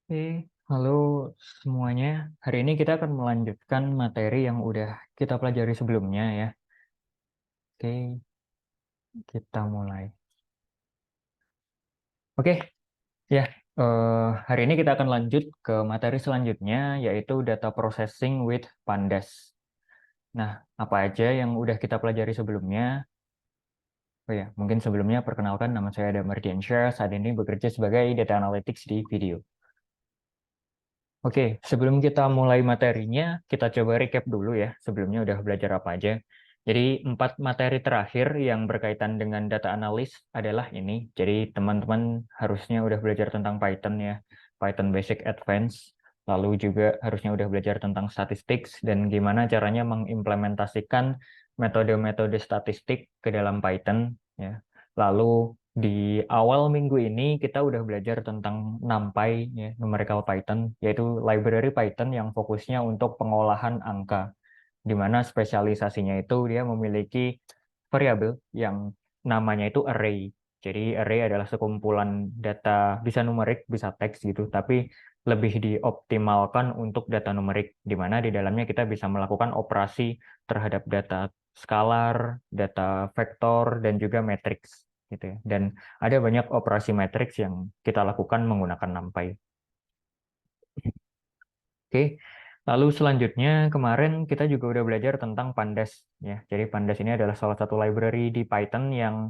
Oke, halo semuanya. Hari ini kita akan melanjutkan materi yang udah kita pelajari sebelumnya ya. Oke, kita mulai. Oke, ya. Hari ini kita akan lanjut ke materi selanjutnya, yaitu data processing with Pandas. Nah, apa aja yang udah kita pelajari sebelumnya? Oh ya, mungkin sebelumnya perkenalkan nama saya Adam Mardiansyah. Saat ini bekerja sebagai Data Analytics di Video. Oke, sebelum kita mulai materinya, kita coba recap dulu ya. Sebelumnya udah belajar apa aja. Jadi, 4 materi terakhir yang berkaitan dengan data analis adalah ini. Jadi, teman-teman harusnya udah belajar tentang Python ya. Python Basic Advanced. Lalu juga harusnya udah belajar tentang statistics dan gimana caranya mengimplementasikan metode-metode statistik ke dalam Python ya. Lalu di awal minggu ini kita udah belajar tentang NumPy, ya, numerical Python, yaitu library Python yang fokusnya untuk pengolahan angka, di mana spesialisasinya itu dia memiliki variabel yang namanya itu array. Jadi array adalah sekumpulan data, bisa numerik, bisa teks gitu, tapi lebih dioptimalkan untuk data numerik, di mana di dalamnya kita bisa melakukan operasi terhadap data skalar, data vektor, dan juga matriks gitu ya. Dan ada banyak operasi matriks yang kita lakukan menggunakan NumPy. Oke. Lalu selanjutnya kemarin kita juga udah belajar tentang Pandas ya. Jadi Pandas ini adalah salah satu library di Python yang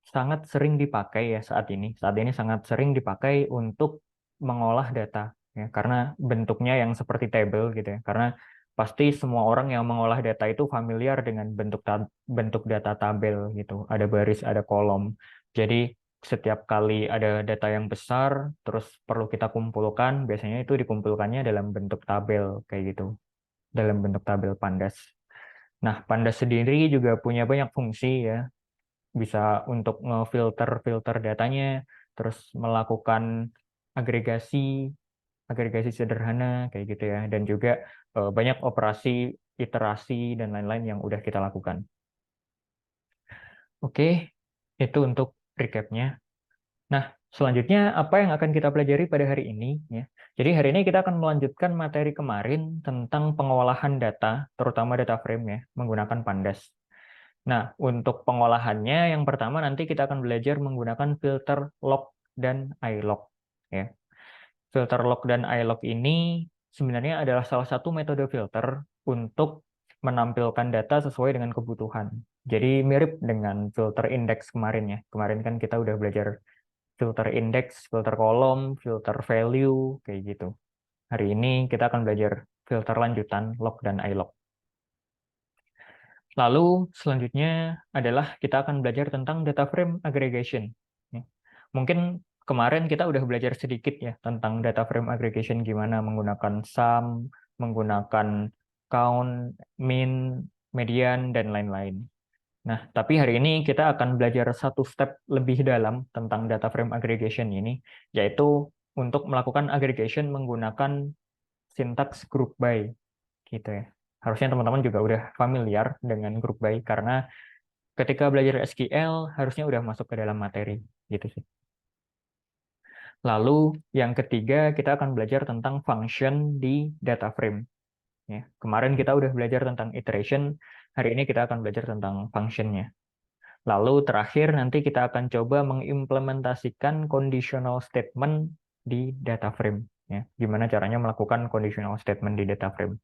sangat sering dipakai ya saat ini. Saat ini sangat sering dipakai untuk mengolah data ya, karena bentuknya yang seperti table gitu ya. Karena pasti semua orang yang mengolah data itu familiar dengan bentuk data tabel gitu. Ada baris, ada kolom. Jadi setiap kali ada data yang besar terus perlu kita kumpulkan, biasanya itu dikumpulkannya dalam bentuk tabel kayak gitu. Dalam bentuk tabel Pandas. Nah, Pandas sendiri juga punya banyak fungsi ya, bisa untuk ngefilter datanya, terus melakukan agregasi, agregasi sederhana kayak gitu ya, dan juga banyak operasi iterasi dan lain-lain yang udah kita lakukan. Oke, itu untuk recapnya. Nah, selanjutnya apa yang akan kita pelajari pada hari ini ya? Jadi hari ini kita akan melanjutkan materi kemarin tentang pengolahan data, terutama data frame ya, menggunakan Pandas. Nah, untuk pengolahannya yang pertama nanti kita akan belajar menggunakan filter log dan ilog ya. Filter log dan ilog ini sebenarnya adalah salah satu metode filter untuk menampilkan data sesuai dengan kebutuhan. Jadi mirip dengan filter index kemarin ya. Kemarin kan kita udah belajar filter index, filter kolom, filter value kayak gitu. Hari ini kita akan belajar filter lanjutan log dan ilog. Lalu selanjutnya adalah kita akan belajar tentang data frame aggregation. Ya. Mungkin kemarin kita udah belajar sedikit ya tentang data frame aggregation, gimana menggunakan sum, menggunakan count, min, median, dan lain-lain. Nah, tapi hari ini kita akan belajar satu step lebih dalam tentang data frame aggregation ini, yaitu untuk melakukan aggregation menggunakan sintaks group by gitu ya. Harusnya teman-teman juga udah familiar dengan group by karena ketika belajar SQL harusnya udah masuk ke dalam materi gitu sih. Lalu yang ketiga kita akan belajar tentang function di data frame. Ya, kemarin kita udah belajar tentang iteration, hari ini kita akan belajar tentang functionnya. Lalu terakhir nanti kita akan coba mengimplementasikan conditional statement di data frame. Ya, gimana caranya melakukan conditional statement di data frame.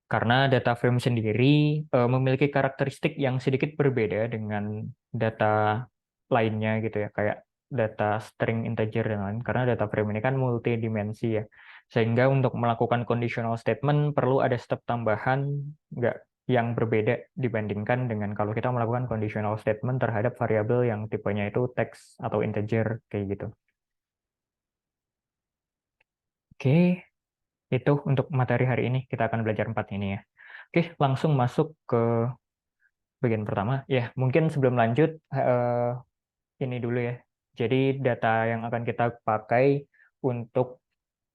Karena data frame sendiri memiliki karakteristik yang sedikit berbeda dengan data lainnya gitu ya, kayak data string, integer, dan lain. Karena data frame ini kan multidimensi ya, sehingga untuk melakukan conditional statement perlu ada step tambahan nggak yang berbeda dibandingkan dengan kalau kita melakukan conditional statement terhadap variabel yang tipenya itu text atau integer kayak gitu. Oke, itu untuk materi hari ini. Kita akan belajar 4 ini ya. Oke, langsung masuk ke bagian pertama. Ya, mungkin sebelum lanjut, ini dulu ya. Jadi data yang akan kita pakai untuk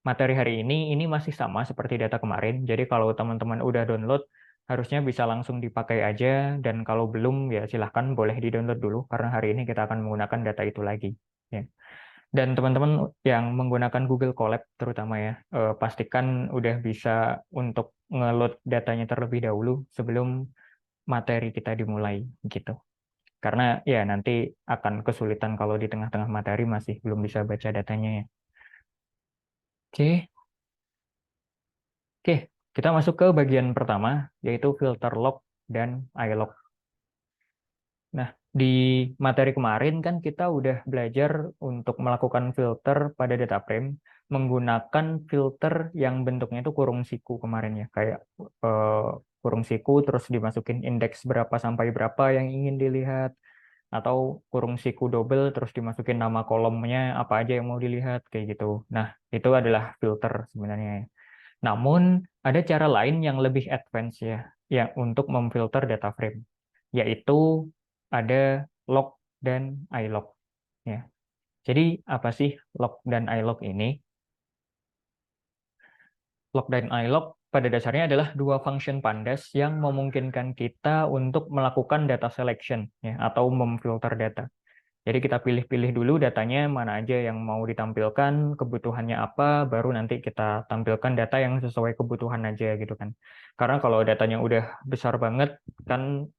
materi hari ini masih sama seperti data kemarin. Jadi kalau teman-teman udah download, harusnya bisa langsung dipakai aja. Dan kalau belum, ya silahkan boleh di-download dulu, karena hari ini kita akan menggunakan data itu lagi. Ya. Dan teman-teman yang menggunakan Google Colab terutama ya, pastikan udah bisa untuk nge-load datanya terlebih dahulu sebelum materi kita dimulai gitu. Karena ya nanti akan kesulitan kalau di tengah-tengah materi masih belum bisa baca datanya ya. Oke, oke, kita masuk ke bagian pertama yaitu filter log dan iLog. Nah, di materi kemarin kan kita udah belajar untuk melakukan filter pada data frame menggunakan filter yang bentuknya itu kurung siku kemarin ya, kayak eh, kurung siku terus dimasukin indeks berapa sampai berapa yang ingin dilihat, atau kurung siku double terus dimasukin nama kolomnya apa aja yang mau dilihat kayak gitu. Nah, itu adalah filter sebenarnya ya. Namun ada cara lain yang lebih advance ya, yang untuk memfilter data frame, yaitu ada log dan ilog ya. Jadi apa sih log dan ilog ini? Log dan ilog pada dasarnya adalah dua function pandas yang memungkinkan kita untuk melakukan data selection ya, atau memfilter data. Jadi kita pilih-pilih dulu datanya mana aja yang mau ditampilkan, kebutuhannya apa, baru nanti kita tampilkan data yang sesuai kebutuhan aja gitu kan. Karena kalau datanya udah besar banget kan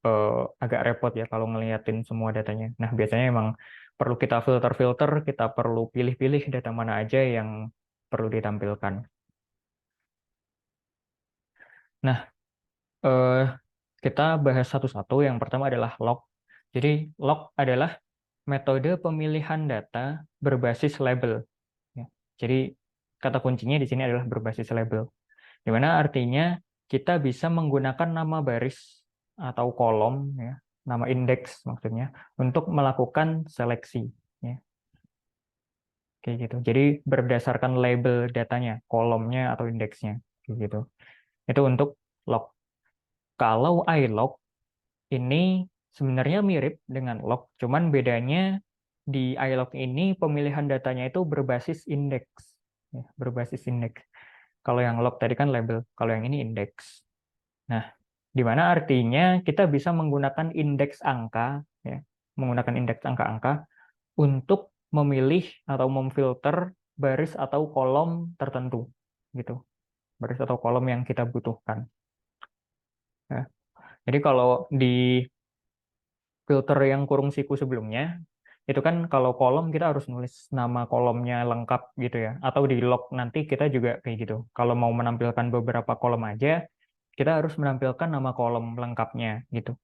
agak repot ya kalau ngeliatin semua datanya. Nah, biasanya emang perlu kita filter-filter, kita perlu pilih-pilih data mana aja yang perlu ditampilkan. Nah, eh, kita bahas satu-satu. Yang pertama adalah log. Jadi log adalah metode pemilihan data berbasis label. Ya. Jadi kata kuncinya di sini adalah berbasis label, di mana artinya kita bisa menggunakan nama baris atau kolom, ya, nama indeks maksudnya, untuk melakukan seleksi. Ya. Kayak gitu. Jadi berdasarkan label datanya, kolomnya atau indeksnya. Kayak gitu. Itu untuk log. Kalau iLog ini sebenarnya mirip dengan log, cuman bedanya di iLog ini pemilihan datanya itu berbasis indeks. Ya, berbasis indeks. Kalau yang log tadi kan label, kalau yang ini indeks. Nah, di mana artinya kita bisa menggunakan indeks angka, ya, menggunakan indeks angka-angka untuk memilih atau memfilter baris atau kolom tertentu, gitu. Baris atau kolom yang kita butuhkan. Ya. Jadi kalau di filter yang kurung siku sebelumnya, itu kan kalau kolom kita harus nulis nama kolomnya lengkap gitu ya. Atau di log nanti kita juga kayak gitu. Kalau mau menampilkan beberapa kolom aja, kita harus menampilkan nama kolom lengkapnya gitu.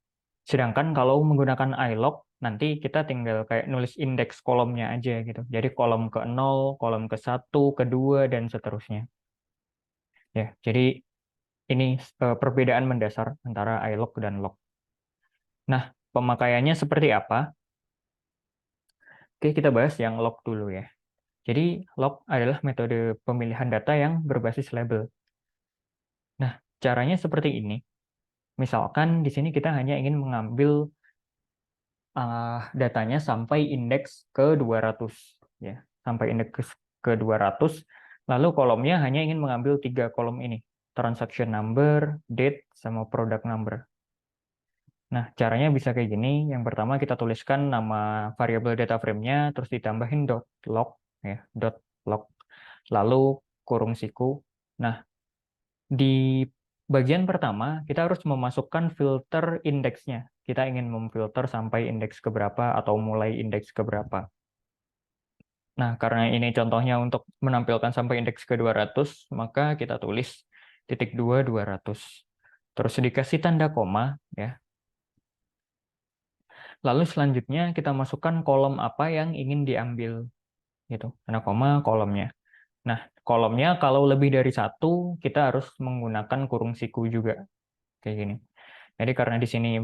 Sedangkan kalau menggunakan ilog, nanti kita tinggal kayak nulis indeks kolomnya aja gitu. Jadi kolom ke 0, kolom ke 1, ke 2, dan seterusnya. Ya, jadi ini perbedaan mendasar antara ilog dan log. Nah, pemakaiannya seperti apa? Oke, kita bahas yang log dulu ya. Jadi log adalah metode pemilihan data yang berbasis label. Nah, caranya seperti ini. Misalkan di sini kita hanya ingin mengambil datanya sampai indeks ke 200 ya, sampai indeks ke 200. Lalu kolomnya hanya ingin mengambil tiga kolom ini, transaction number, date, sama product number. Nah, caranya bisa kayak gini. Yang pertama kita tuliskan nama variabel data frame-nya, terus ditambahin .log ya, .log. Lalu kurung siku. Nah, di bagian pertama kita harus memasukkan filter indeksnya. Kita ingin memfilter sampai indeks ke berapa atau mulai indeks ke berapa. Nah, karena ini contohnya untuk menampilkan sampai indeks ke 200, maka kita tulis titik 2 200. Terus dikasih tanda koma ya. Lalu selanjutnya kita masukkan kolom apa yang ingin diambil gitu. Tanda koma kolomnya. Nah, kolomnya kalau lebih dari satu kita harus menggunakan kurung siku juga kayak gini. Jadi karena di sini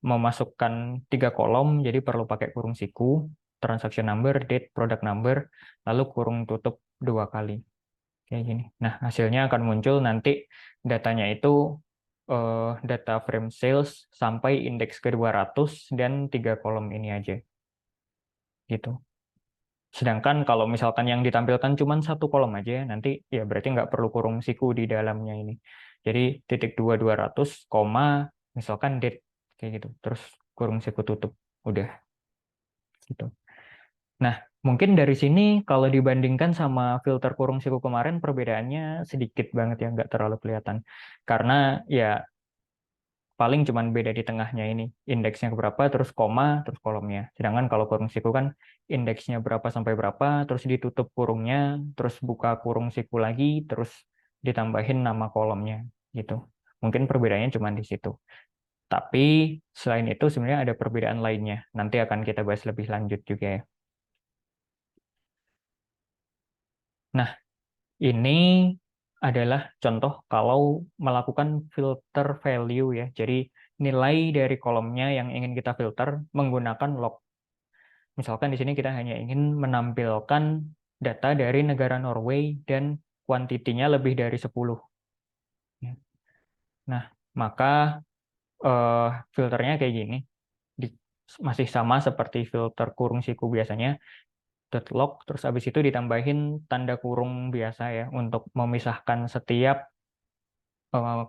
memasukkan tiga kolom, jadi perlu pakai kurung siku, transaction number, date, product number, lalu kurung tutup dua kali. Kayak gini. Nah, hasilnya akan muncul nanti datanya itu data frame sales sampai indeks ke 200 dan tiga kolom ini aja. Gitu. Sedangkan kalau misalkan yang ditampilkan cuma satu kolom aja, nanti ya berarti nggak perlu kurung siku di dalamnya ini. Jadi titik 2 200, koma, misalkan date, kayak gitu. Terus kurung siku tutup. Udah. Gitu. Nah, mungkin dari sini kalau dibandingkan sama filter kurung siku kemarin, perbedaannya sedikit banget ya, nggak terlalu kelihatan. Karena ya paling cuman beda di tengahnya ini, indeksnya berapa, terus koma, terus kolomnya. Sedangkan kalau kurung siku kan indeksnya berapa sampai berapa, terus ditutup kurungnya, terus buka kurung siku lagi, terus ditambahin nama kolomnya gitu. Mungkin perbedaannya cuma di situ. Tapi selain itu sebenarnya ada perbedaan lainnya. Nanti akan kita bahas lebih lanjut juga ya. Nah, ini adalah contoh kalau melakukan filter value ya. Jadi nilai dari kolomnya yang ingin kita filter menggunakan log. Misalkan di sini kita hanya ingin menampilkan data dari negara Norway dan kuantitinya lebih dari 10. Ya. Nah, maka filternya kayak gini. Di- Masih sama seperti filter kurung siku biasanya, deadlock, terus habis itu ditambahin tanda kurung biasa ya untuk memisahkan setiap eh,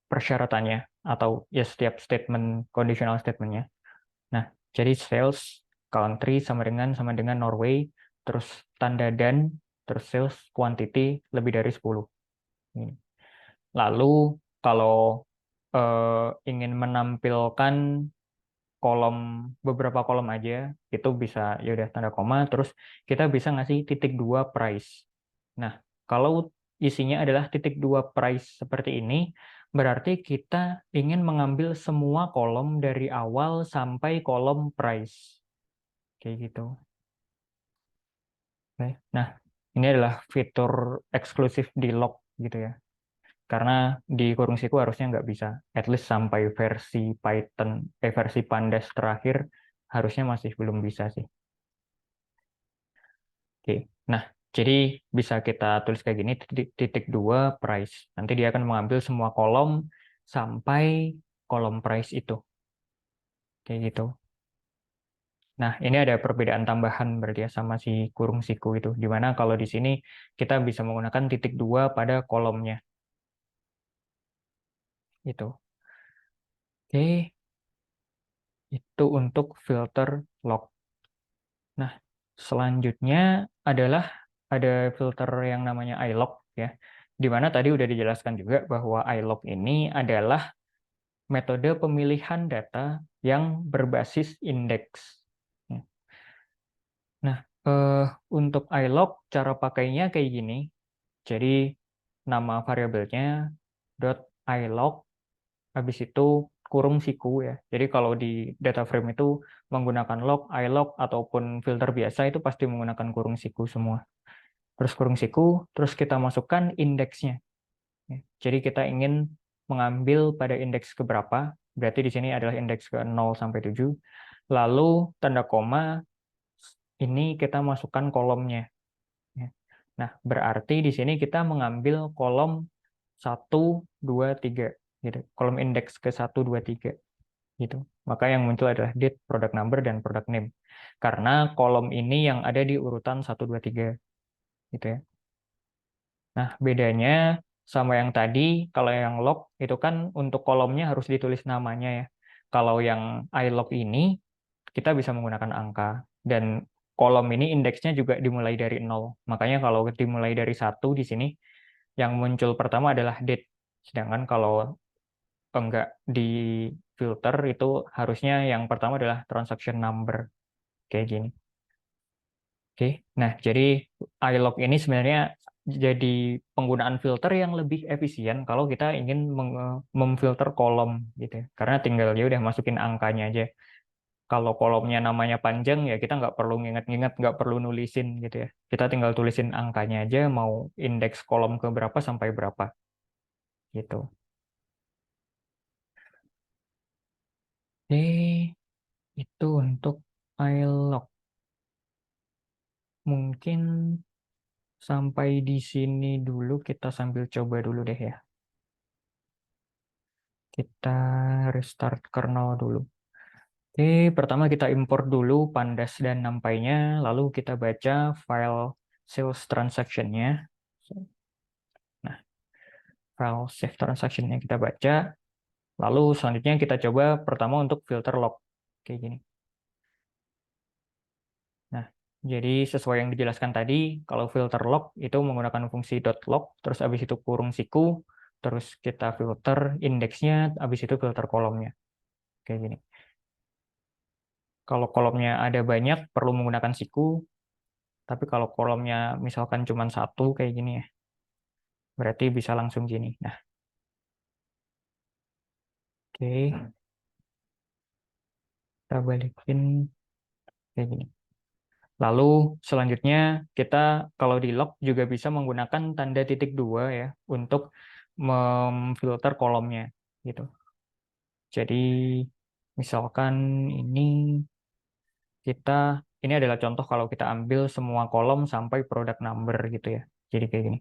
persyaratannya atau ya setiap statement conditional statementnya. Nah, jadi sales country sama dengan Norway, terus tanda dan terus sales quantity lebih dari 10. Ini. Lalu kalau ingin menampilkan kolom beberapa kolom aja itu bisa ya udah tanda koma terus kita bisa ngasih titik dua price. Nah, kalau isinya adalah titik dua price seperti ini, berarti kita ingin mengambil semua kolom dari awal sampai kolom price. Kayak gitu. Oke. Nah, ini adalah fitur eksklusif di log gitu ya. Karena di kurung siku harusnya nggak bisa. At least sampai versi Python, versi Pandas terakhir harusnya masih belum bisa sih. Oke. Nah, jadi bisa kita tulis kayak gini, titik dua price. Nanti dia akan mengambil semua kolom sampai kolom price itu. Kayak gitu. Nah, ini ada perbedaan tambahan berarti ya sama si kurung siku itu. Di mana kalau di sini kita bisa menggunakan titik dua pada kolomnya. Itu. Oke, itu untuk filter log. Nah, selanjutnya adalah ada filter yang namanya ilog ya. Di mana tadi udah dijelaskan juga bahwa ilog ini adalah metode pemilihan data yang berbasis indeks. Nah, untuk ilog cara pakainya kayak gini. Jadi nama variabelnya dot ilog habis itu kurung siku ya. Jadi kalau di data frame itu menggunakan log, ilog ataupun filter biasa itu pasti menggunakan kurung siku semua. Terus kurung siku, terus kita masukkan indeksnya. Ya. Jadi kita ingin mengambil pada indeks keberapa, berarti di sini adalah indeks ke 0 sampai 7. Lalu tanda koma, ini kita masukkan kolomnya. Ya. Nah, berarti di sini kita mengambil kolom 1, 2, 3. Gitu. Kolom indeks ke 1, 2, 3. Gitu. Maka yang muncul adalah date, product number, dan product name. Karena kolom ini yang ada di urutan 1, 2, 3. Gitu ya. Nah, bedanya sama yang tadi, kalau yang log itu kan untuk kolomnya harus ditulis namanya ya. Kalau yang ilog ini, kita bisa menggunakan angka. Dan kolom ini indeksnya juga dimulai dari 0. Makanya kalau dimulai dari 1 di sini, yang muncul pertama adalah date. Sedangkan kalau enggak di filter itu harusnya yang pertama adalah transaction number. Kayak gini. Oke, nah jadi iLog ini sebenarnya jadi penggunaan filter yang lebih efisien kalau kita ingin memfilter kolom gitu ya. Karena tinggal ya udah masukin angkanya aja. Kalau kolomnya namanya panjang ya kita nggak perlu nginget-nginget, nggak perlu nulisin gitu ya. Kita tinggal tulisin angkanya aja mau indeks kolom ke berapa sampai berapa gitu. Oke, itu untuk iLog. Mungkin sampai di sini dulu kita sambil coba dulu deh ya. Kita restart kernel dulu. Oke, pertama kita import dulu pandas dan numpy-nya, lalu kita baca file sales transaction-nya. Nah, file save transaction-nya kita baca, lalu selanjutnya kita coba pertama untuk filter log. Kayak gini. Nah, Jadi sesuai yang dijelaskan tadi, kalau filter log itu menggunakan fungsi .log, terus habis itu kurung siku, terus kita filter indeksnya, habis itu filter kolomnya. Kayak gini. Kalau kolomnya ada banyak, perlu menggunakan siku, tapi kalau kolomnya misalkan cuma satu kayak gini ya, berarti bisa langsung gini. Nah, oke, kita balikin kayak gini. Lalu selanjutnya kita kalau di log juga bisa menggunakan tanda titik dua ya untuk memfilter kolomnya gitu. Jadi misalkan ini ini adalah contoh kalau kita ambil semua kolom sampai product number gitu ya. Jadi kayak gini.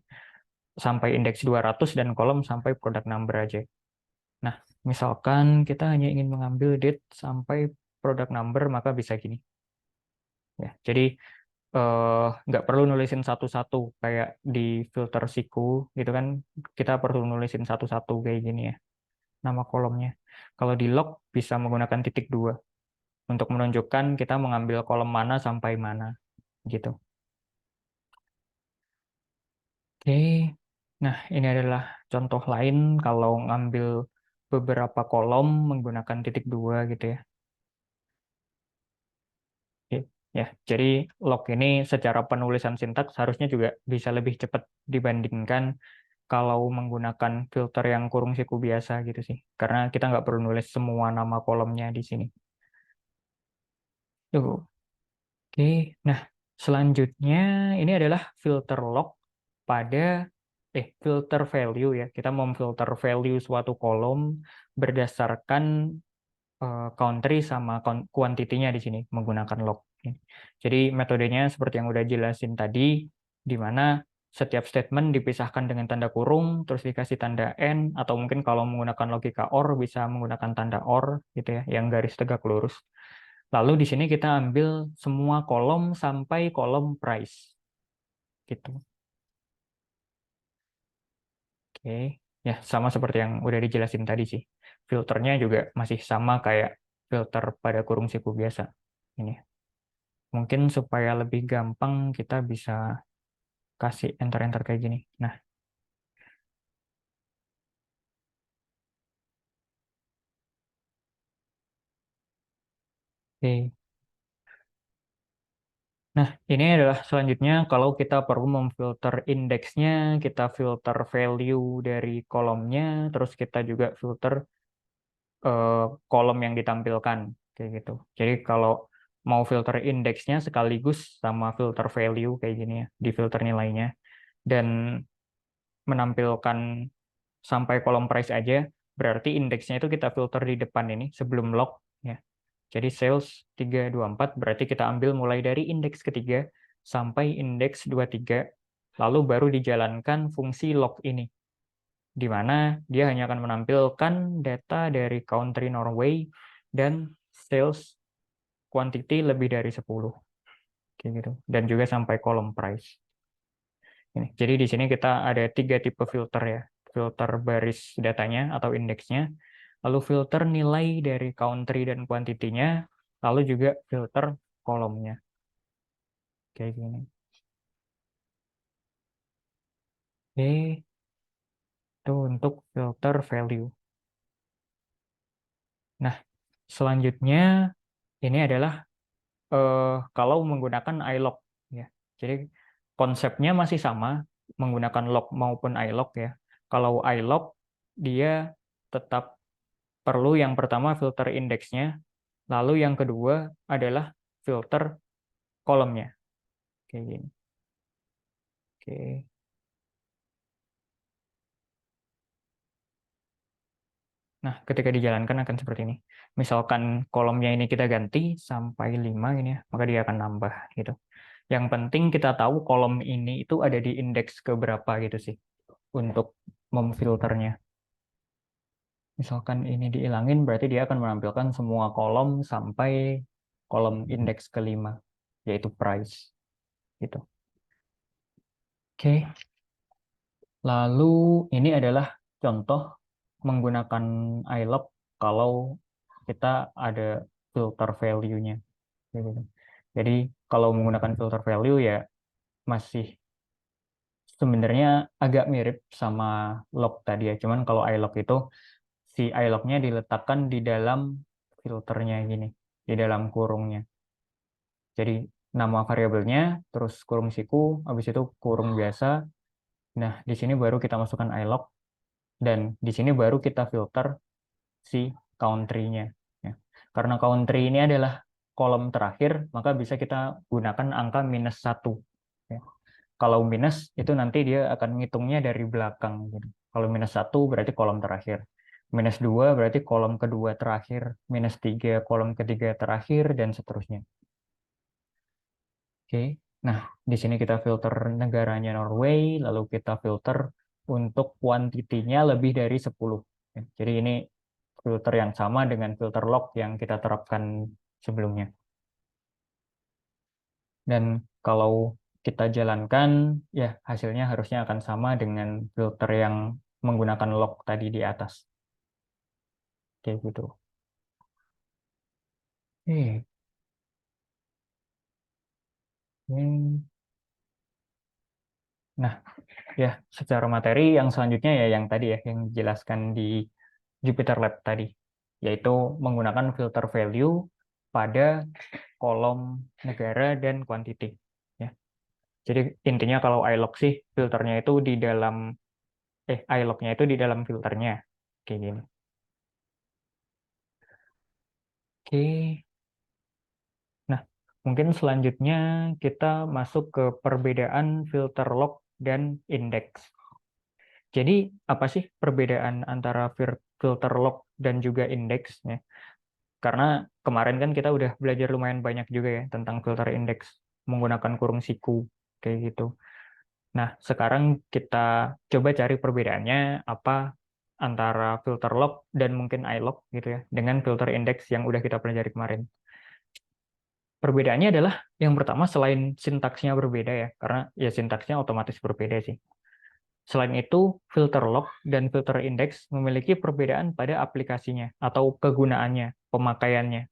Sampai indeks 200 dan kolom sampai product number aja. Nah, misalkan kita hanya ingin mengambil date sampai product number maka bisa gini. Ya, jadi nggak perlu nulisin satu-satu kayak di filter siku gitu kan, kita perlu nulisin satu-satu kayak gini ya nama kolomnya. Kalau di log bisa menggunakan titik dua untuk menunjukkan kita mengambil kolom mana sampai mana gitu. Oke, nah ini adalah contoh lain kalau ngambil beberapa kolom menggunakan titik dua gitu ya. Oke, ya, jadi log ini secara penulisan sintaks harusnya juga bisa lebih cepat dibandingkan kalau menggunakan filter yang kurung siku biasa gitu sih. Karena kita nggak perlu nulis semua nama kolomnya di sini. Tuh. Oke, nah selanjutnya ini adalah filter log pada filter value ya. Kita mau filter value suatu kolom berdasarkan country sama quantity-nya di sini menggunakan log. Jadi metodenya seperti yang udah jelasin tadi, di mana setiap statement dipisahkan dengan tanda kurung, terus dikasih tanda N, atau mungkin kalau menggunakan logika OR bisa menggunakan tanda OR gitu ya, yang garis tegak lurus. Lalu di sini kita ambil semua kolom sampai kolom price gitu. Oke, ya sama seperti yang udah dijelasin tadi sih. Filternya juga masih sama kayak filter pada kurung siku biasa. Ini. Mungkin supaya lebih gampang kita bisa kasih enter-enter kayak gini. Nah, oke. Nah, ini adalah selanjutnya kalau kita perlu memfilter indeksnya, kita filter value dari kolomnya, terus kita juga filter eh, kolom yang ditampilkan kayak gitu. Jadi kalau mau filter indeksnya sekaligus sama filter value kayak gini ya, di filter nilainya dan menampilkan sampai kolom price aja, berarti indeksnya itu kita filter di depan ini sebelum log ya. Jadi sales 324 berarti kita ambil mulai dari indeks ketiga sampai indeks 23 lalu baru dijalankan fungsi log ini di mana dia hanya akan menampilkan data dari country Norway dan sales quantity lebih dari 10 kayak gitu dan juga sampai kolom price. Ini. Jadi di sini kita ada tiga tipe filter ya. Filter baris datanya atau indeksnya, lalu filter nilai dari country dan quantity-nya, lalu juga filter kolomnya. Kayak gini. Oke, itu untuk filter value. Nah, selanjutnya ini adalah kalau menggunakan iLog ya. Jadi konsepnya masih sama menggunakan log maupun iLog ya. Kalau iLog dia tetap perlu yang pertama filter indeksnya, lalu yang kedua adalah filter kolomnya. Kayak gini. Oke. Nah, ketika dijalankan akan seperti ini. Misalkan kolomnya ini kita ganti sampai 5 ini ya, maka dia akan nambah gitu. Yang penting kita tahu kolom ini itu ada di indeks ke berapa gitu sih untuk memfilternya. Misalkan ini dihilangin berarti dia akan menampilkan semua kolom sampai kolom indeks kelima, yaitu price gitu. Oke. Lalu ini adalah contoh menggunakan iLog kalau kita ada filter value-nya. Gitu. Jadi Kalau menggunakan filter value ya masih sebenarnya agak mirip sama log tadi ya. Cuman kalau ilog itu si ilognya diletakkan di dalam filternya gini, di dalam kurungnya. Jadi nama variabelnya, terus kurung siku, habis itu kurung biasa. Nah, di sini baru kita masukkan ilog dan di sini baru kita filter si country-nya. Ya. Karena country ini adalah kolom terakhir, maka bisa kita gunakan angka -1. Ya. Kalau minus itu nanti dia akan ngitungnya dari belakang. Gitu. Kalau -1 berarti kolom terakhir. -2 berarti kolom kedua terakhir. -3 kolom ketiga terakhir, dan seterusnya. Oke. Nah, di sini kita filter negaranya Norway, lalu kita filter untuk kuantitinya lebih dari 10. Ya, jadi ini filter yang sama dengan filter log yang kita terapkan sebelumnya. Dan kalau kita jalankan, ya hasilnya harusnya akan sama dengan filter yang menggunakan log tadi di atas. Kayak gitu. Hmm. Hmm. Nah, ya secara materi yang selanjutnya ya yang tadi ya, yang dijelaskan di Jupyter Lab tadi, yaitu menggunakan filter value pada kolom negara dan quantity. Ya. Jadi intinya kalau ilog sih filternya itu di dalam ilognya itu di dalam filternya. Kayak gini. Oke. Nah, mungkin selanjutnya kita masuk ke perbedaan filter log dan index. Jadi, apa sih perbedaan antara filter log dan juga index? Ya? Karena kemarin kan kita udah belajar lumayan banyak juga ya tentang filter index menggunakan kurung siku, kayak gitu. Nah, sekarang kita coba cari perbedaannya apa antara filter log dan mungkin ilog gitu ya, dengan filter index yang udah kita pelajari kemarin. Perbedaannya adalah yang pertama selain sintaksnya berbeda ya, karena ya sintaksnya otomatis berbeda sih. Selain itu, filter log dan filter index memiliki perbedaan pada aplikasinya atau kegunaannya, pemakaiannya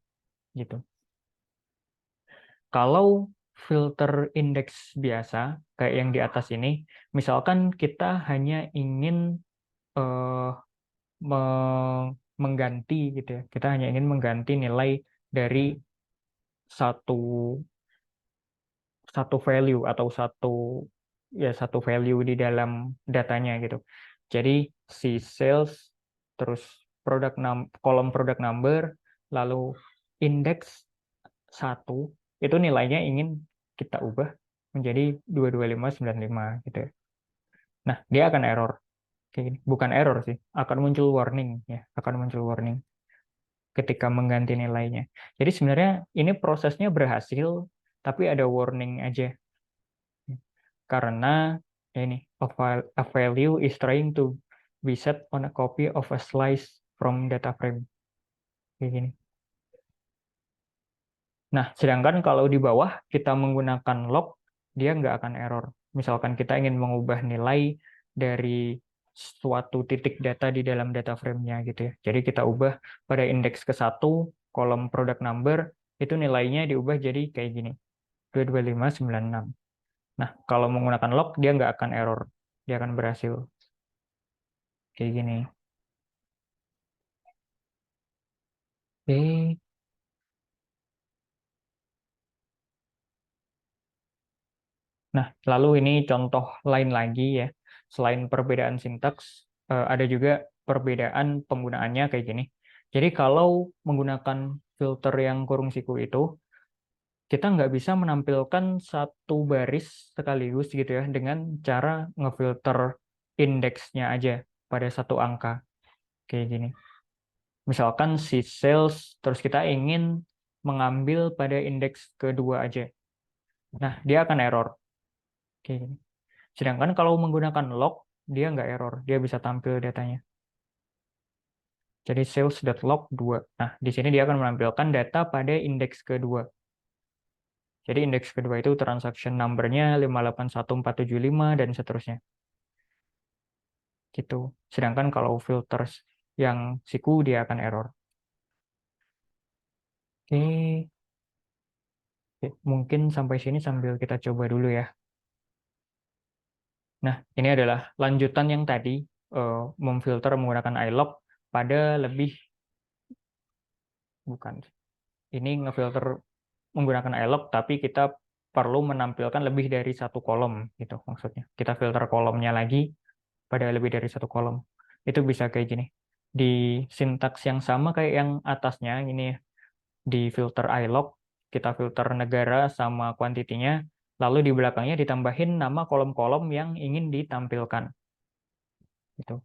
gitu. Kalau filter index biasa kayak yang di atas ini, misalkan kita hanya ingin eh, mengganti gitu ya, kita hanya ingin mengganti nilai dari satu satu value atau satu value di dalam datanya gitu. Jadi si sales terus kolom product number lalu index satu itu nilainya ingin kita ubah menjadi 22595 gitu ya. Nah, dia akan error. Kayak gini. Bukan error sih, akan muncul warning ya, akan muncul warning ketika mengganti nilainya. Jadi sebenarnya ini prosesnya berhasil tapi ada warning aja. Karena ini a value is trying to be set on a copy of a slice from data frame kayak gini. Nah, sedangkan kalau di bawah kita menggunakan log, dia nggak akan error. Misalkan kita ingin mengubah nilai dari suatu titik data di dalam data frame-nya gitu ya. Jadi kita ubah pada indeks ke-1, kolom product number, itu nilainya diubah jadi kayak gini, 22596. Nah, kalau menggunakan log, dia nggak akan error. Dia akan berhasil. Kayak gini. Oke. Nah, lalu ini contoh lain lagi ya. Selain perbedaan sintaks, ada juga perbedaan penggunaannya kayak gini. Jadi kalau menggunakan filter yang kurung siku itu, kita nggak bisa menampilkan satu baris sekaligus gitu ya dengan cara ngefilter indeksnya aja pada satu angka kayak gini. Misalkan si sales, terus kita ingin mengambil pada indeks kedua aja. Nah, dia akan error. Kayak gini. Sedangkan kalau menggunakan log, dia nggak error, dia bisa tampil datanya. Jadi sales.log 2. Nah, di sini dia akan menampilkan data pada indeks kedua. Jadi indeks kedua itu transaction number-nya 581475 dan seterusnya. Gitu. Sedangkan kalau filters yang siku dia akan error. Oke. Oke, mungkin sampai sini sambil kita coba dulu ya. Nah, ini adalah lanjutan yang tadi, memfilter menggunakan iLog pada lebih, bukan. Ini ngefilter menggunakan iLog, tapi kita perlu menampilkan lebih dari satu kolom, gitu maksudnya. Kita filter kolomnya lagi pada lebih dari satu kolom. Itu bisa kayak gini. Di sintaks yang sama kayak yang atasnya, ini ya, di filter iLog, kita filter negara sama kuantitinya, lalu di belakangnya ditambahin nama kolom-kolom yang ingin ditampilkan. Gitu.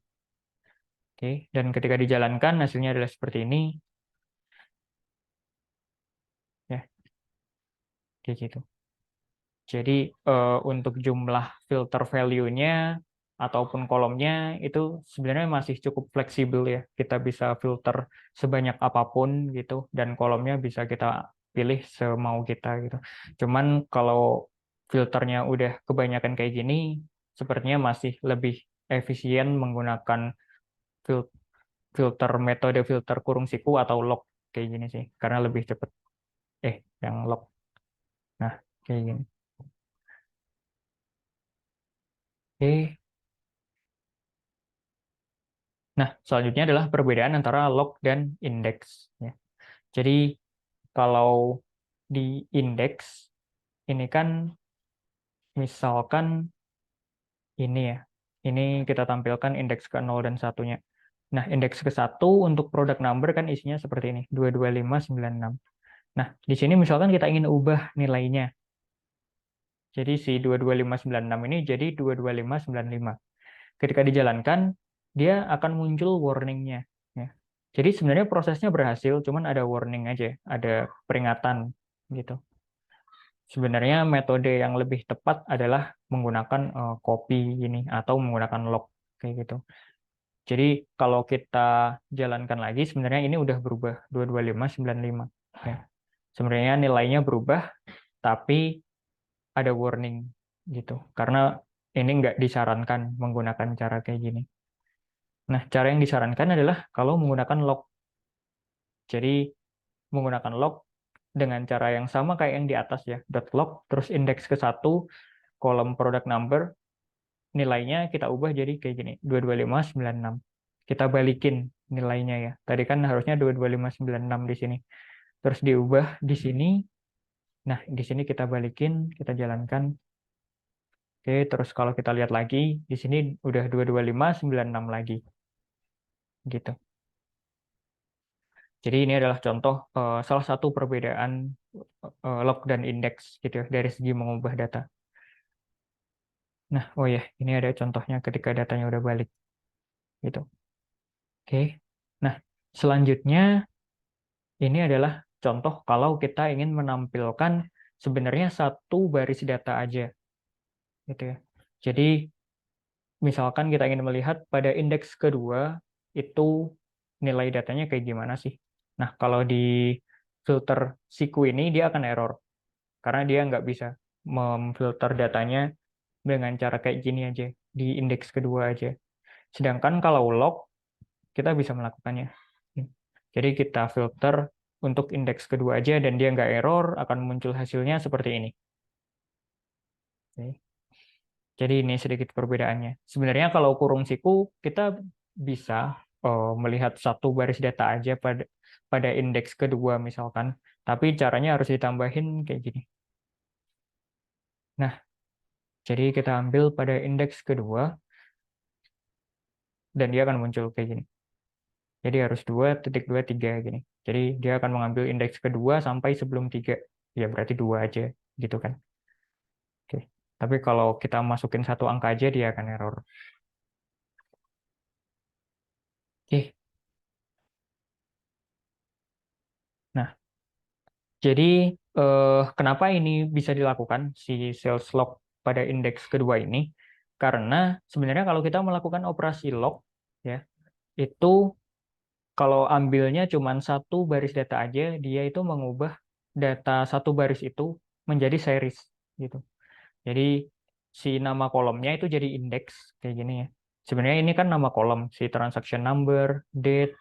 Oke, dan ketika dijalankan hasilnya adalah seperti ini, ya, kayak gitu. Jadi untuk jumlah filter value-nya ataupun kolomnya itu sebenarnya masih cukup fleksibel ya. Kita bisa filter sebanyak apapun gitu dan kolomnya bisa kita pilih semau kita gitu. Cuman kalau filternya udah kebanyakan kayak gini, sepertinya masih lebih efisien menggunakan fil- filter metode filter kurung siku atau log kayak gini sih, karena lebih cepat. Yang log. Nah, kayak gini. Oke. Nah, selanjutnya adalah perbedaan antara log dan indeks. Ya. Jadi kalau di indeks ini kan misalkan ini ya, ini kita tampilkan indeks ke 0 dan satunya. Nah, indeks ke satu untuk product number kan isinya seperti ini, 22596. Nah, di sini misalkan kita ingin ubah nilainya. Jadi si 22596 ini jadi 22595. Ketika dijalankan, dia akan muncul warning-nya. Ya. Jadi sebenarnya prosesnya berhasil, cuman ada warning aja, ada peringatan gitu. Sebenarnya metode yang lebih tepat adalah menggunakan copy ini atau menggunakan log kayak gitu. Jadi kalau kita jalankan lagi, sebenarnya ini udah berubah 22595. Ya. Sebenarnya nilainya berubah, tapi ada warning gitu. Karena ini nggak disarankan menggunakan cara kayak gini. Nah, cara yang disarankan adalah kalau menggunakan log. Jadi menggunakan log dengan cara yang sama kayak yang di atas ya, dot log, terus indeks ke satu, kolom product number, nilainya kita ubah jadi kayak gini, 22596. Kita balikin nilainya ya. Tadi kan harusnya 22596 di sini. Terus diubah di sini. Nah, di sini kita balikin, kita jalankan. Oke, terus kalau kita lihat lagi, di sini udah 22596 lagi. Gitu. Jadi ini adalah contoh salah satu perbedaan log dan indeks gitu ya dari segi mengubah data. Nah, oh ya, ini ada contohnya ketika datanya udah balik gitu. Oke. Nah, selanjutnya ini adalah contoh kalau kita ingin menampilkan sebenarnya satu baris data aja gitu ya. Jadi misalkan kita ingin melihat pada indeks kedua itu nilai datanya kayak gimana sih. Nah, kalau di filter siku ini dia akan error karena dia nggak bisa memfilter datanya dengan cara kayak gini aja, di indeks kedua aja. Sedangkan kalau log, kita bisa melakukannya. Jadi kita filter untuk indeks kedua aja dan dia nggak error, akan muncul hasilnya seperti ini. Oke. Jadi ini sedikit perbedaannya. Sebenarnya kalau kurung siku, kita bisa melihat satu baris data aja pada indeks kedua misalkan, tapi caranya harus ditambahin kayak gini. Nah, jadi kita ambil pada indeks kedua, dan dia akan muncul kayak gini. Jadi harus 2.23 gini. Jadi dia akan mengambil indeks kedua sampai sebelum 3. Ya berarti 2 aja gitu kan. Oke. Tapi kalau kita masukin satu angka aja dia akan error. Oke. Nah, jadi kenapa ini bisa dilakukan si sales log pada indeks kedua ini? Karena sebenarnya kalau kita melakukan operasi log ya, itu kalau ambilnya cuma satu baris data aja, dia itu mengubah data satu baris itu menjadi series gitu. Jadi si nama kolomnya itu jadi indeks kayak gini ya. Sebenarnya ini kan nama kolom, si transaction number, date,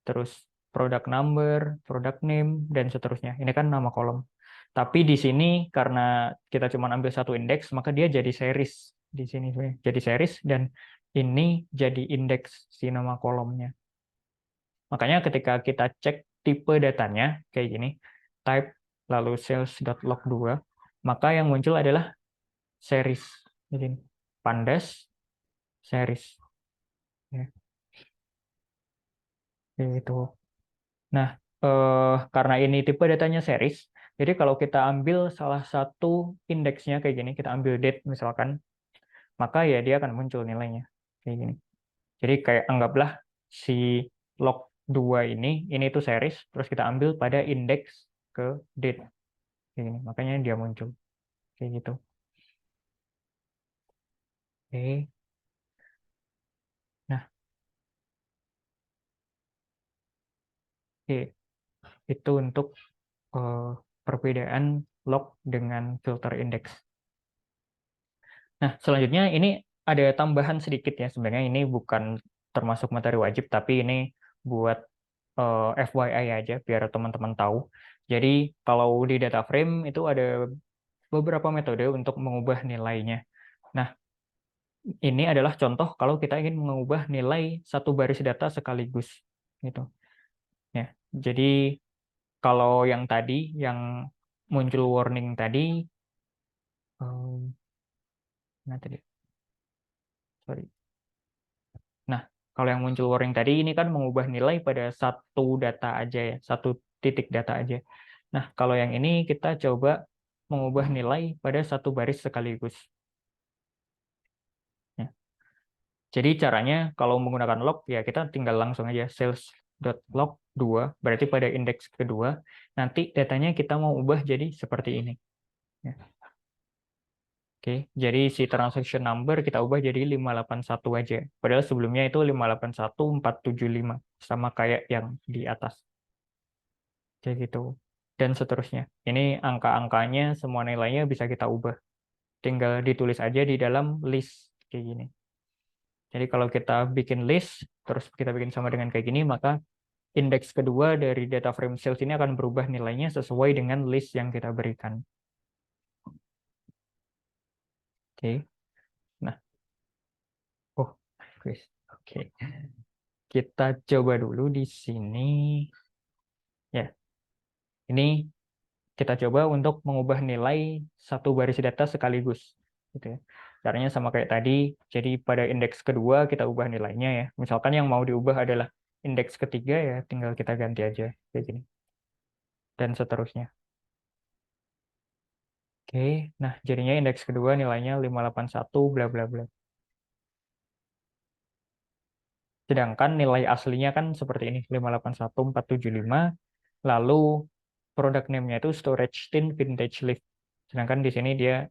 terus product number, product name, dan seterusnya. Ini kan nama kolom. Tapi di sini karena kita cuma ambil satu indeks, maka dia jadi series di sini, jadi series dan ini jadi indeks si nama kolomnya. Makanya ketika kita cek tipe datanya kayak gini, type lalu sales.log2, maka yang muncul adalah series. Jadi pandas series. Ya, itu. Nah, karena ini tipe datanya series, jadi kalau kita ambil salah satu indeksnya kayak gini, kita ambil date misalkan, maka ya dia akan muncul nilainya kayak gini. Jadi kayak anggaplah si log 2 ini tuh series, terus kita ambil pada indeks ke date kayak gini, makanya dia muncul kayak gitu. Oke. Nah, oke. Itu untuk eh, perbedaan log dengan filter indeks. Nah, selanjutnya ini ada tambahan sedikit ya. Sebenarnya ini bukan termasuk materi wajib, tapi ini buat FYI aja biar teman-teman tahu. Jadi kalau di data frame itu ada beberapa metode untuk mengubah nilainya. Nah, ini adalah contoh kalau kita ingin mengubah nilai satu baris data sekaligus gitu. Ya. Jadi kalau yang tadi yang muncul warning tadi, nah tadi, sorry. Nah, kalau yang muncul warning tadi ini kan mengubah nilai pada satu data aja ya, satu titik data aja. Nah, kalau yang ini kita coba mengubah nilai pada satu baris sekaligus. Ya. Jadi caranya kalau menggunakan log ya kita tinggal langsung aja sales.log 2, berarti pada indeks kedua, nanti datanya kita mau ubah jadi seperti ini. Ya. Oke, jadi si transaction number kita ubah jadi 581 aja. Padahal sebelumnya itu 581475, sama kayak yang di atas. Kayak gitu. Dan seterusnya. Ini angka-angkanya, semua nilainya bisa kita ubah. Tinggal ditulis aja di dalam list kayak gini. Jadi kalau kita bikin list, terus kita bikin sama dengan kayak gini, maka indeks kedua dari data frame sales ini akan berubah nilainya sesuai dengan list yang kita berikan. Oke. Nah, oh, Chris. Oke. Kita coba dulu di sini. Ya, ini kita coba untuk mengubah nilai satu baris data sekaligus. Gitu ya. Caranya sama kayak tadi, jadi pada indeks kedua kita ubah nilainya ya. Misalkan yang mau diubah adalah indeks ketiga ya, tinggal kita ganti aja kayak gini. Dan seterusnya. Oke, nah jadinya indeks kedua nilainya 581 bla bla bla. Sedangkan nilai aslinya kan seperti ini, 581475. Lalu product name-nya itu storage tin vintage lift. Sedangkan di sini dia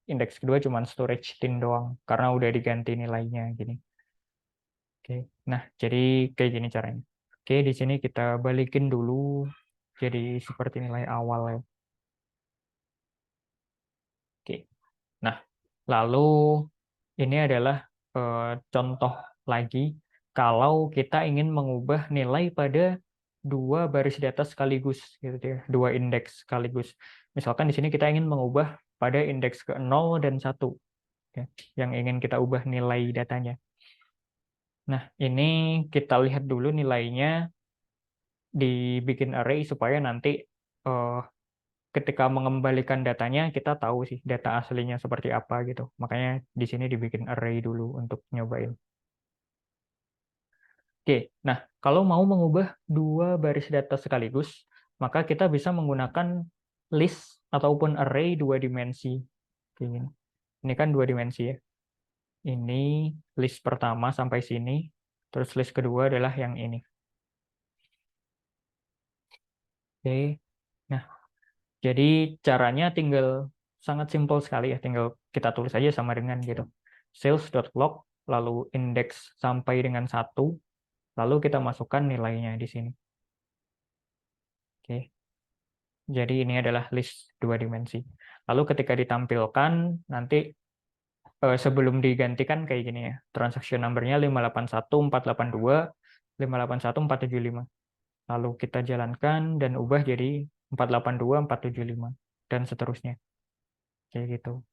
indeks kedua cuma storage tin doang karena udah diganti nilainya gini. Oke. Nah, jadi kayak gini caranya. Oke, di sini kita balikin dulu jadi seperti nilai awal ya. Oke. Nah, lalu ini adalah contoh lagi kalau kita ingin mengubah nilai pada dua baris data sekaligus gitu ya, dua indeks sekaligus. Misalkan di sini kita ingin mengubah pada indeks ke 0 dan 1 ya, yang ingin kita ubah nilai datanya. Nah, ini kita lihat dulu nilainya dibikin array supaya nanti eh, ketika mengembalikan datanya kita tahu sih data aslinya seperti apa gitu. Makanya di sini dibikin array dulu untuk nyobain. Oke, nah kalau mau mengubah dua baris data sekaligus, maka kita bisa menggunakan list ataupun array dua dimensi. Kayak gini. Ini kan dua dimensi ya. Ini list pertama sampai sini, terus list kedua adalah yang ini. Oke, nah jadi caranya tinggal sangat simpel sekali ya, tinggal kita tulis aja sama dengan gitu. Sales.log, lalu indeks sampai dengan 1, lalu kita masukkan nilainya di sini. Oke. Jadi ini adalah list dua dimensi. Lalu ketika ditampilkan, nanti sebelum digantikan kayak gini ya. Transaction number-nya 581482, 581475. Lalu kita jalankan dan ubah jadi 482475. dan seterusnya. Kayak gitu.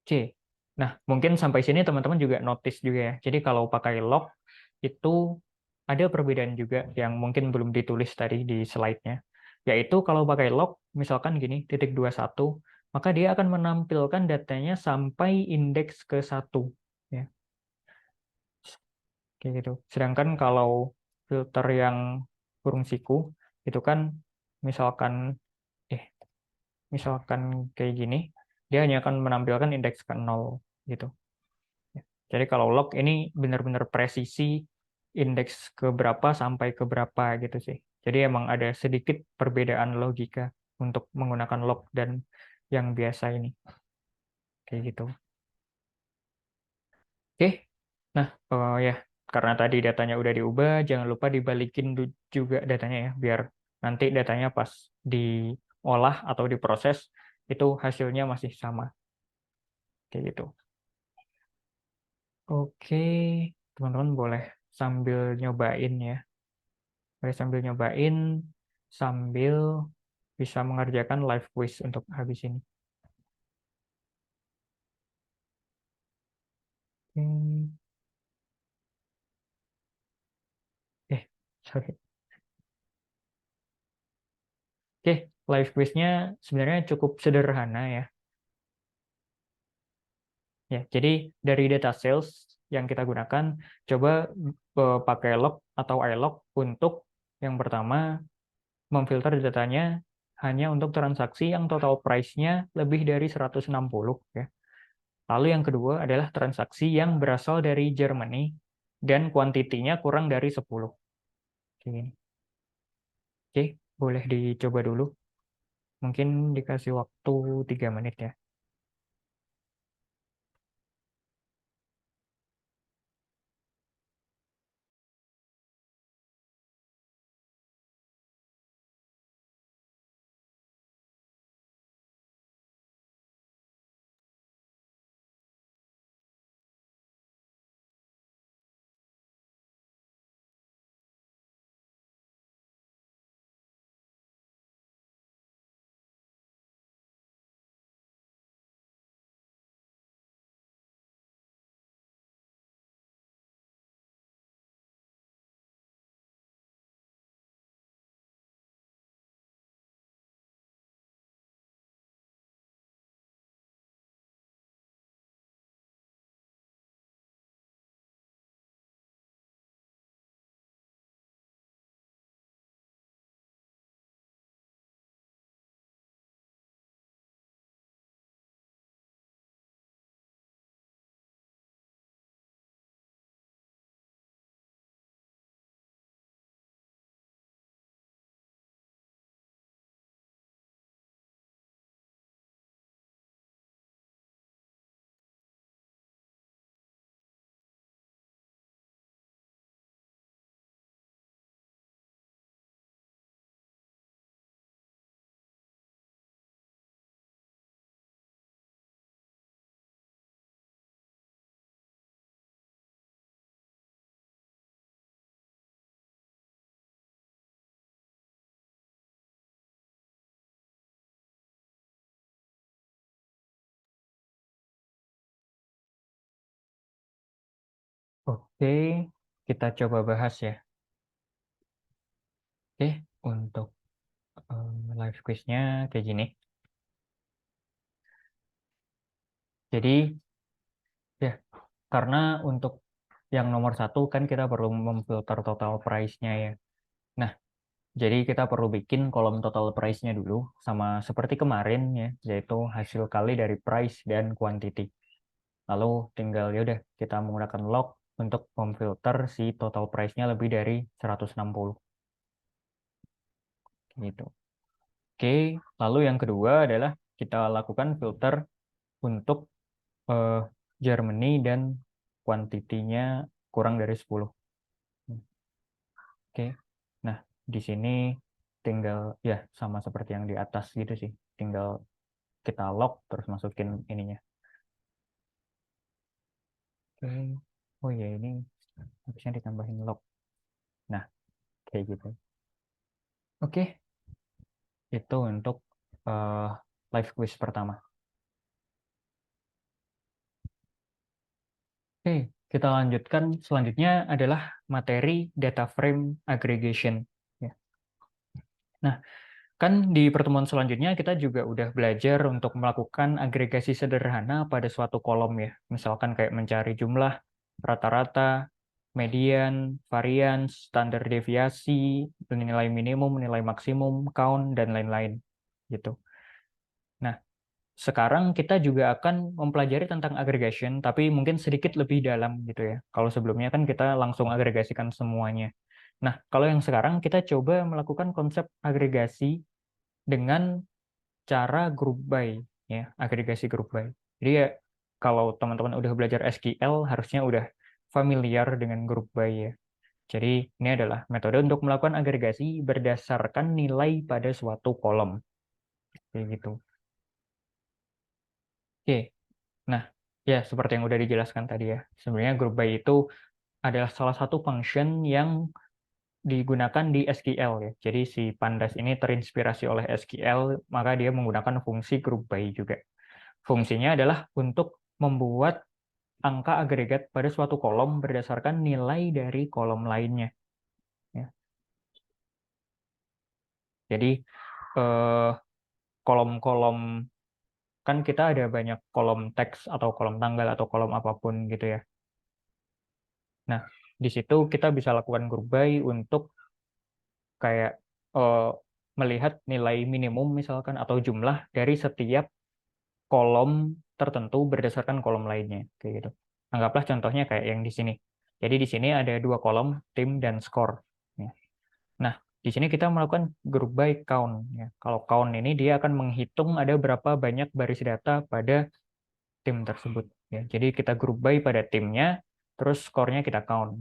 C. Nah, mungkin sampai sini teman-teman juga notice juga ya. Jadi kalau pakai lock itu ada perbedaan juga yang mungkin belum ditulis tadi di slide-nya. Yaitu kalau pakai lock, misalkan gini, titik 21, maka dia akan menampilkan datanya sampai indeks ke 1. Ya, kayak gitu. Sedangkan kalau filter yang kurung siku, itu kan misalkan, eh, misalkan kayak gini, dia hanya akan menampilkan indeks ke 0 gitu. Ya. Jadi kalau log ini benar-benar presisi indeks ke berapa sampai ke berapa gitu sih. Jadi emang ada sedikit perbedaan logika untuk menggunakan log dan yang biasa ini. Kayak gitu. Oke. Nah, ya karena tadi datanya udah diubah, jangan lupa dibalikin juga datanya ya, biar nanti datanya pas diolah atau diproses itu hasilnya masih sama. Kayak gitu. Oke, teman-teman boleh sambil nyobain ya. Boleh sambil nyobain, sambil bisa mengerjakan live quiz untuk habis ini. Hmm, sorry. Oke, live quiznya sebenarnya cukup sederhana ya. Ya, jadi dari data sales yang kita gunakan, coba pakai log atau iLog untuk yang pertama memfilter datanya hanya untuk transaksi yang total price-nya lebih dari 160 ya. Lalu yang kedua adalah transaksi yang berasal dari Germany dan kuantitinya kurang dari 10. Oke, oke, boleh dicoba dulu. Mungkin dikasih waktu 3 menit ya. Oke, kita coba bahas ya. Oke, untuk live quiz-nya kayak gini. Jadi, ya, karena untuk yang nomor satu kan kita perlu memfilter total price-nya ya. Nah, jadi kita perlu bikin kolom total price-nya dulu, sama seperti kemarin ya, yaitu hasil kali dari price dan quantity. Lalu tinggal ya udah kita menggunakan log untuk memfilter si total price-nya lebih dari 160 gitu. Oke, lalu yang kedua adalah kita lakukan filter untuk eh, Germany dan kuantitinya kurang dari 10. Oke. Nah, di sini tinggal ya sama seperti yang di atas gitu sih. Tinggal kita lock terus masukin ininya. Oke. Oh ya ini harusnya ditambahin lock. Nah, kayak gitu. Oke. Itu untuk eh, live quiz pertama. Oke, kita lanjutkan. Selanjutnya adalah materi data frame aggregation. Ya. Nah, kan di pertemuan selanjutnya kita juga udah belajar untuk melakukan agregasi sederhana pada suatu kolom ya. Misalkan kayak mencari jumlah, rata-rata, median, varians, standar deviasi, nilai minimum, nilai maksimum, count, dan lain-lain. Gitu. Nah, sekarang kita juga akan mempelajari tentang aggregation, tapi mungkin sedikit lebih dalam gitu ya. Kalau sebelumnya kan kita langsung agregasikan semuanya. Nah, kalau yang sekarang kita coba melakukan konsep agregasi dengan cara group by, ya, agregasi group by. Jadi ya, kalau teman-teman udah belajar SQL, harusnya udah familiar dengan group by ya. Jadi ini adalah metode untuk melakukan agregasi berdasarkan nilai pada suatu kolom. Kayak gitu. Oke. Nah, ya seperti yang udah dijelaskan tadi ya, sebenarnya group by itu adalah salah satu function yang digunakan di SQL ya. Jadi si Pandas ini terinspirasi oleh SQL, maka dia menggunakan fungsi group by juga. Fungsinya adalah untuk membuat angka agregat pada suatu kolom berdasarkan nilai dari kolom lainnya. Ya. Jadi eh, kolom-kolom kan kita ada banyak kolom teks atau kolom tanggal atau kolom apapun gitu ya. Nah, di situ kita bisa lakukan group by untuk kayak eh, melihat nilai minimum misalkan atau jumlah dari setiap kolom tertentu berdasarkan kolom lainnya kayak gitu. Anggaplah contohnya kayak yang di sini. Jadi di sini ada dua kolom tim dan skor. Ya. Nah, di sini kita melakukan group by count. Ya. Kalau count ini dia akan menghitung ada berapa banyak baris data pada tim tersebut. Ya. Jadi kita group by pada timnya, terus skornya kita count.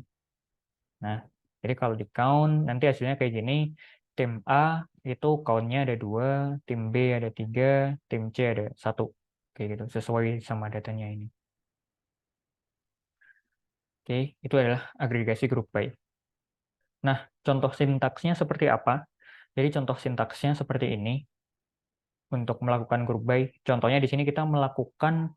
Nah, jadi kalau di count nanti hasilnya kayak gini. Tim A itu countnya ada 2, tim B ada 3, tim C ada 1. Kayak gitu, sesuai sama datanya ini. Oke, itu adalah agregasi group by. Nah, contoh sintaksnya seperti apa? Jadi contoh sintaksnya seperti ini untuk melakukan group by. Contohnya di sini kita melakukan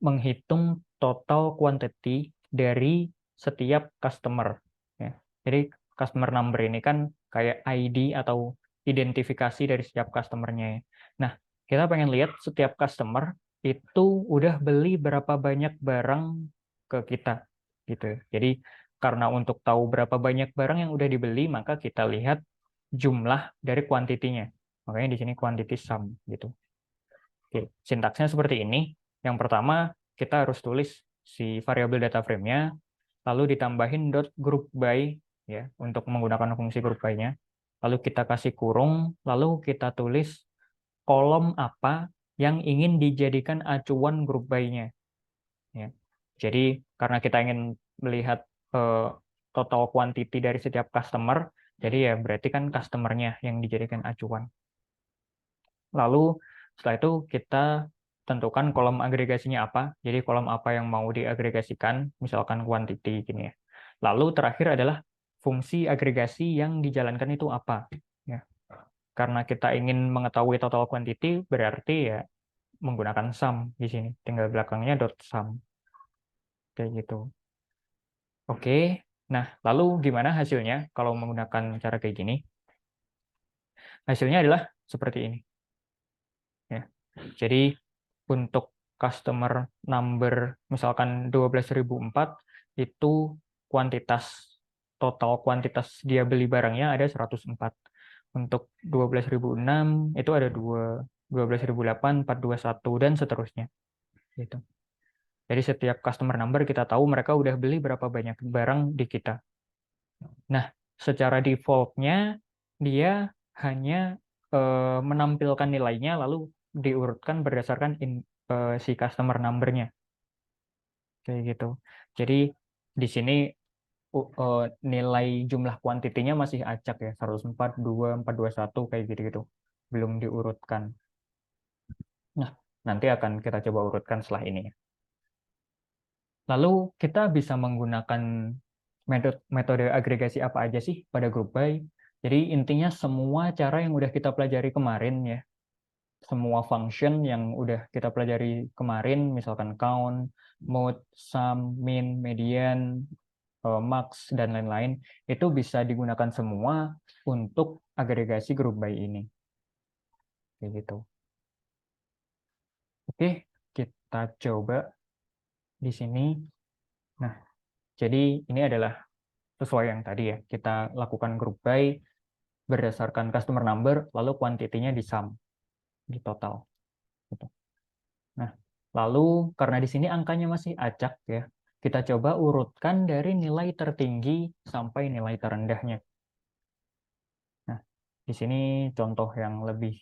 menghitung total quantity dari setiap customer. Ya. Jadi customer number ini kan kayak ID atau identifikasi dari setiap customernya. Ya. Nah, kita pengen lihat setiap customer itu udah beli berapa banyak barang ke kita, gitu. Jadi karena untuk tahu berapa banyak barang yang udah dibeli, maka kita lihat jumlah dari kuantitinya. Makanya di sini quantity sum, gitu. Oke, sintaksnya seperti ini. Yang pertama, kita harus tulis si variabel data frame-nya, lalu ditambahin dot group by ya untuk menggunakan fungsi group by-nya. Lalu kita kasih kurung, lalu kita tulis kolom apa yang ingin dijadikan acuan group by-nya. Ya. Jadi karena kita ingin melihat total quantity dari setiap customer, jadi ya berarti kan customer-nya yang dijadikan acuan. Lalu setelah itu kita tentukan kolom agregasinya apa. Jadi kolom apa yang mau diagregasikan, misalkan quantity gini ya. Lalu terakhir adalah fungsi agregasi yang dijalankan itu apa. Ya. Karena kita ingin mengetahui total quantity, berarti ya menggunakan sum di sini. Tinggal belakangnya dot sum. Kayak gitu. Oke. Nah, lalu gimana hasilnya kalau menggunakan cara kayak gini? Hasilnya adalah seperti ini. Ya. Jadi untuk customer number misalkan 12.004 itu kuantitas total kuantitas dia beli barangnya ada 104. Untuk 12.006 itu ada 2, 12.008, 421 dan seterusnya gitu. Jadi setiap customer number kita tahu mereka udah beli berapa banyak barang di kita. Nah, secara default-nya dia hanya menampilkan nilainya lalu diurutkan berdasarkan si customer number-nya kayak gitu. Jadi di sini nilai jumlah kuantitinya masih acak ya 104, 2, 421 kayak gitu-gitu. Belum diurutkan. Nah, nanti akan kita coba urutkan setelah ini ya. Lalu kita bisa menggunakan metode agregasi apa aja sih pada group by? Jadi intinya semua cara yang udah kita pelajari kemarin ya, semua function yang udah kita pelajari kemarin, misalkan count, mode, sum, min, median, max, dan lain-lain, itu bisa digunakan semua untuk agregasi group by ini. Kayak gitu. Oke, kita coba di sini. Nah, jadi ini adalah sesuai yang tadi ya. Kita lakukan group by berdasarkan customer number, lalu kuantitinya di sum, di total. Gitu. Nah, lalu karena di sini angkanya masih acak ya, kita coba urutkan dari nilai tertinggi sampai nilai terendahnya. Nah, di sini contoh yang lebih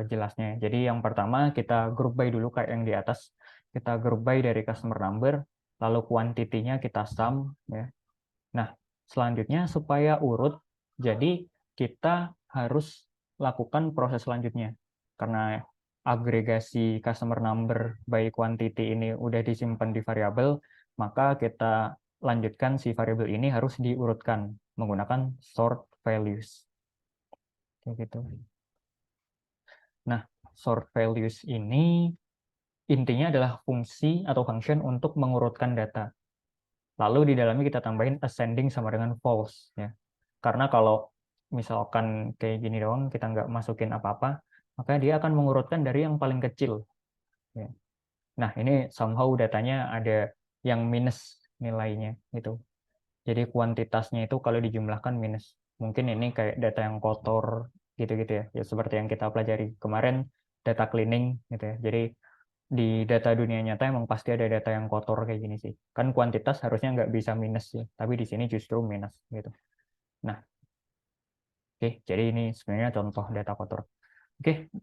jelasnya. Jadi yang pertama kita group by dulu kayak yang di atas. Kita group by dari customer number, lalu kuantitinya kita sum ya. Nah, selanjutnya supaya urut, jadi kita harus lakukan proses selanjutnya. Karena agregasi customer number by quantity ini udah disimpan di variabel, maka kita lanjutkan si variabel ini harus diurutkan menggunakan sort values. Kayak gitu. Nah, sort values ini intinya adalah fungsi atau function untuk mengurutkan data. Lalu di dalamnya kita tambahin ascending sama dengan false ya. Karena kalau misalkan kayak gini doang kita nggak masukin apa-apa, maka dia akan mengurutkan dari yang paling kecil. Ya. Nah ini somehow datanya ada yang minus nilainya gitu. Jadi kuantitasnya itu kalau dijumlahkan minus. Mungkin ini kayak data yang kotor gitu-gitu ya. Ya seperti yang kita pelajari kemarin data cleaning gitu ya. Jadi di data dunia nyata emang pasti ada data yang kotor kayak gini sih. Kan kuantitas harusnya nggak bisa minus ya, tapi di sini justru minus gitu. Nah, oke, jadi ini sebenarnya contoh data kotor. Oke,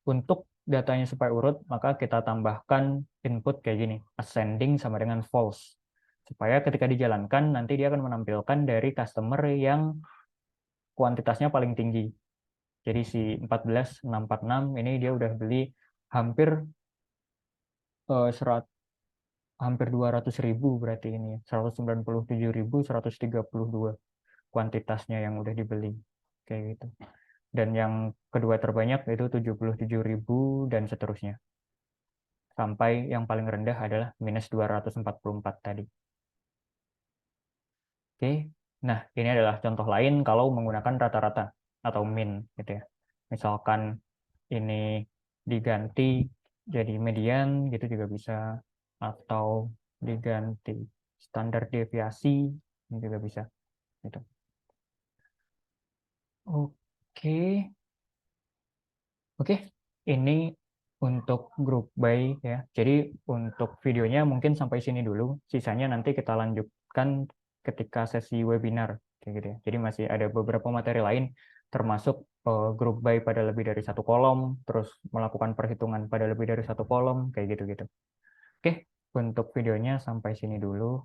untuk datanya supaya urut, maka kita tambahkan input kayak gini, ascending sama dengan false. Supaya ketika dijalankan, nanti dia akan menampilkan dari customer yang kuantitasnya paling tinggi. Jadi si 14646 ini dia udah beli hampir 100 hampir 200.000 berarti ini ya. 197.132 kuantitasnya yang udah dibeli. Kayak gitu. Dan yang kedua terbanyak itu 77.000 dan seterusnya. Sampai yang paling rendah adalah minus 244 tadi. Oke. Nah, ini adalah contoh lain kalau menggunakan rata-rata atau min gitu ya. Misalkan ini diganti jadi median gitu juga bisa, atau diganti standar deviasi ini juga bisa gitu. Oke. Oke, ini untuk group by ya. Jadi untuk videonya mungkin sampai sini dulu. Sisanya nanti kita lanjutkan ketika sesi webinar kayak gitu ya. Jadi masih ada beberapa materi lain termasuk group by pada lebih dari satu kolom, terus melakukan perhitungan pada lebih dari satu kolom kayak gitu-gitu. Oke, untuk videonya sampai sini dulu.